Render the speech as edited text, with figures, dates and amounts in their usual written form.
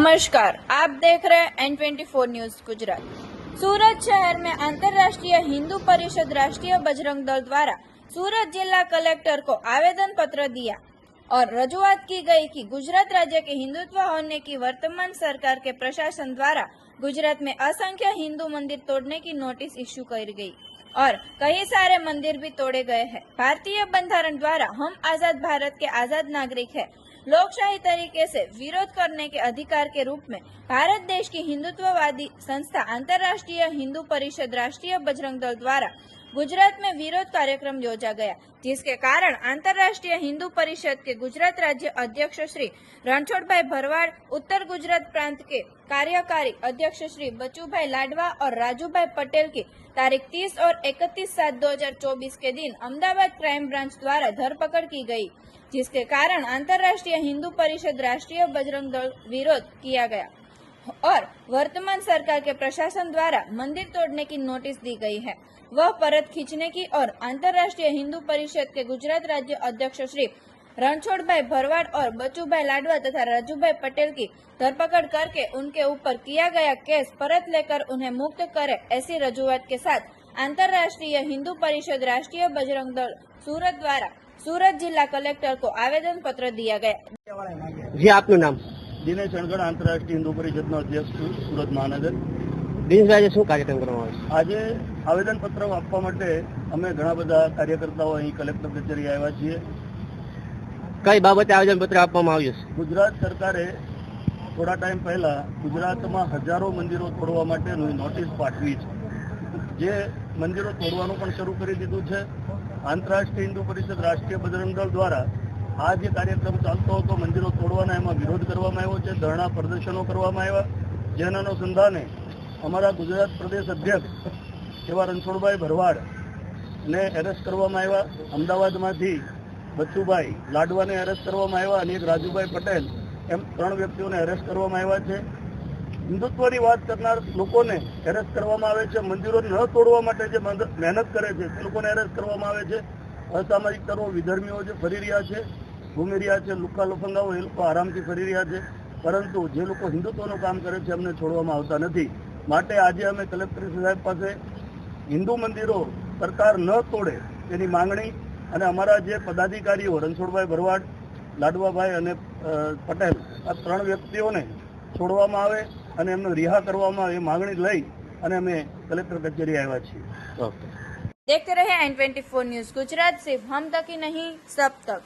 नमस्कार, आप देख रहे हैं N24 न्यूज गुजरात। सूरत शहर में अंतर्राष्ट्रीय हिंदू परिषद राष्ट्रीय बजरंग दल द्वारा सूरत जिला कलेक्टर को आवेदन पत्र दिया और रजूआत की गई कि गुजरात राज्य के हिंदुत्व होने की वर्तमान सरकार के प्रशासन द्वारा गुजरात में असंख्य हिंदू मंदिर तोड़ने की नोटिस इश्यू कर गई और कई सारे मंदिर भी तोड़े गए हैं। भारतीय बंधारण द्वारा हम आजाद भारत के आजाद नागरिक हैं। लोकशाही तरीके से विरोध करने के अधिकार के रूप में भारत देश की हिंदुत्ववादी संस्था अंतर्राष्ट्रीय हिंदू परिषद राष्ट्रीय बजरंग दल द्वारा गुजरात में विरोध कार्यक्रम योजा गया, जिसके कारण अंतर्राष्ट्रीय हिंदू परिषद के गुजरात राज्य अध्यक्ष श्री रणछोड़भाई भरवाड़, उत्तर गुजरात प्रांत के कार्यकारी अध्यक्ष श्री बचूभाई लाडवा और राजूभाई पटेल की तारीख 30 और 31/7/2024 के दिन अहमदाबाद क्राइम ब्रांच द्वारा धरपकड़ की गई, जिसके कारण अंतर्राष्ट्रीय हिंदू परिषद राष्ट्रीय बजरंग दल विरोध किया गया और वर्तमान सरकार के प्रशासन द्वारा मंदिर तोड़ने की नोटिस दी गई है, वह परत खींचने की और अंतर्राष्ट्रीय हिंदू परिषद के गुजरात राज्य अध्यक्ष श्री रणछोड़भाई भरवाड़ और बचूभाई लाडवा तथा राजूभाई पटेल की धरपकड़ करके उनके ऊपर किया गया केस परत लेकर उन्हें मुक्त करे, ऐसी रजूआत के साथ अंतर्राष्ट्रीय हिंदू परिषद राष्ट्रीय बजरंग दल सूरत द्वारा सूरत जिला कलेक्टर को आवेदन पत्र दिया गया। जी, आपનું નામ? દિનેશ ચણગડ, આંતરરાષ્ટ્રીય હિન્દુ પરિષદનો અધ્યક્ષ છું, સુરત મહાનગર। દિનેશભાઈ, શું કાર્યક્રમ કરવામાં આવશે? આજે આવેદનપત્ર આપવા માટે અમે ઘણા બધા કાર્યકર્તાઓ અહીં કલેક્ટર કચેરી આવ્યા છીએ। કઈ બાબતે આવેદનપત્ર આપવામાં આવ્યું છે? ગુજરાત સરકારે થોડા ટાઈમ પહેલા ગુજરાતમાં હજારો મંદિરો તોડવા માટેની નોટિસ પાઠવી છે, જે મંદિરો તોડવાનું પણ શરૂ કરી દીધું છે। આંતરરાષ્ટ્રીય હિન્દુ પરિષદ રાષ્ટ્રીય બજરંગ દળ દ્વારા આ જે કાર્યક્રમ ચાલતો હતો મંદિરો તોડવાના, એમાં વિરોધ કરવામાં આવ્યો છે, ધરણા પ્રદર્શનો કરવામાં આવ્યા, જેના અનુસંધાને અમારા ગુજરાત પ્રદેશ અધ્યક્ષ એવા રણછોડભાઈ ભરવાડને એરેસ્ટ કરવામાં આવ્યા। અમદાવાદમાંથી બચુભાઈ લાડવાને એરેસ્ટ કરવામાં આવ્યા અને એક રાજુભાઈ પટેલ, એમ 3 વ્યક્તિઓને એરેસ્ટ કરવામાં આવ્યા છે। હિન્દુત્વની વાત કરનાર લોકોને એરેસ્ટ કરવામાં આવે છે, મંદિરો ન તોડવા માટે જે મહેનત કરે છે તે લોકોને એરેસ્ટ કરવામાં આવે છે। અસામાજિક તત્વો, વિધર્મીઓ જે ફરી રહ્યા છે, ઘૂમી રહ્યા છે, લુખ્ખા લફંગાઓ, એ લોકો આરામથી ફરી રહ્યા છે, પરંતુ જે લોકો હિન્દુત્વનું કામ કરે છે એમને છોડવામાં આવતા નથી। માટે આજે અમે કલેક્ટર સાહેબ પાસે હિન્દુ મંદિરો સરકાર ન તોડે તેની માંગણી અને અમારા જે પદાધિકારીઓ રણછોડભાઈ ભરવાડ, લાડવાભાઈ અને પટેલ, આ 3 વ્યક્તિઓને છોડવામાં આવે અને એમને રિહા કરવામાં આવે એ માંગણી લઈ અને અમે કલેક્ટર કચેરી આવ્યા છીએ। देखते रहे N24 न्यूज गुजरात, सिर्फ हम तक ही नहीं सब तक।